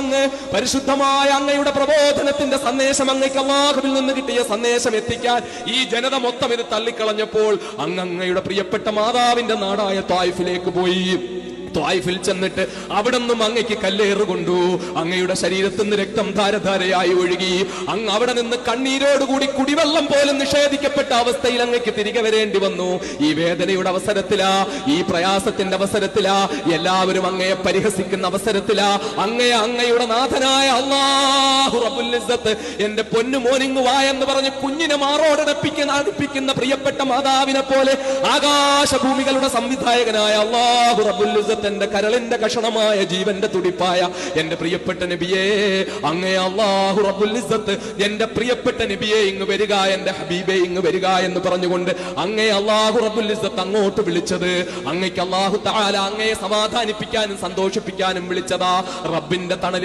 അങ്ങ് പരിശുദ്ധമായ അങ്ങയുടെ പ്രബോധനത്തിന്റെ സന്ദേശം അങ്ങയ്ക്ക് അല്ലാഹുവിൽ നിന്ന് കിട്ടിയ സന്ദേശം എത്തിക്കാൻ ഈ ജനത മൊത്തം ഇത് തള്ളിക്കളഞ്ഞപ്പോൾ അങ്ങയുടെ പ്രിയപ്പെട്ട മാതാവിന്റെ നാടായ ത്വായിഫിലേക്ക് പോയി. ത്വായിഫിൽ ചെന്നിട്ട് അവിടെ നിന്നും അങ്ങയ്ക്ക് കല്ലേറുകൊണ്ടു. അങ്ങയുടെ ശരീരത്തിൽ നിന്ന് രക്തം ധാരധാരയായി ഒഴുകി. അങ്ങ് അവിടെ നിന്ന് കണ്ണീരോടുകൂടി കുടിവെള്ളം പോലും നിഷേധിക്കപ്പെട്ട അവസ്ഥയിൽ അങ്ങയ്ക്ക് തിരികെ വരേണ്ടി വന്നു. ഈ വേദനയുടെ അവസരത്തിലാ, ഈ പ്രയാസത്തിന്റെ അവസരത്തിലാ, എല്ലാവരും അങ്ങയെ പരിഹസിക്കുന്ന അവസരത്തിലാ, അങ്ങയുടെ നാഥനായ അല്ലാഹു റബ്ബുൽ ഇസ്സത്ത് എന്റെ പൊന്നു മോനിങ്ങു വാ എന്ന് പറഞ്ഞ് കുഞ്ഞിനെ മാറോടടുപ്പിക്കുന്ന പ്രിയപ്പെട്ട മാതാവിനെ പോലെ ആകാശഭൂമികളുടെ സംവിധായകനായ അല്ലാഹു റബ്ബുൽ ഇസ്സത്ത് എന്റെ കരളിന്റെ കഷണമായ ജീവന്റെ തുടിപ്പായ എന്റെ പ്രിയപ്പെട്ട നബിയേ, അങ്ങേ അല്ലാഹു റബ്ബുൽ ഇസ്സത്ത് എന്റെ പ്രിയപ്പെട്ട നബിയെ ഇങ്ങ് വരിക, എന്റെ ഹബീബെ ഇങ്ങ് വരിക എന്ന് പറഞ്ഞുകൊണ്ട് അങ്ങേ അല്ലാഹു റബ്ബുൽ ഇസ്സത്ത് അങ്ങോട്ട് വിളിച്ചത്, അങ്ങയ്ക്ക് അല്ലാഹു തആല അങ്ങയെ സമാധാനിപ്പിക്കാനും സന്തോഷിപ്പിക്കാനും വിളിച്ചതാ. റബ്ബിന്റെ തണലിൽ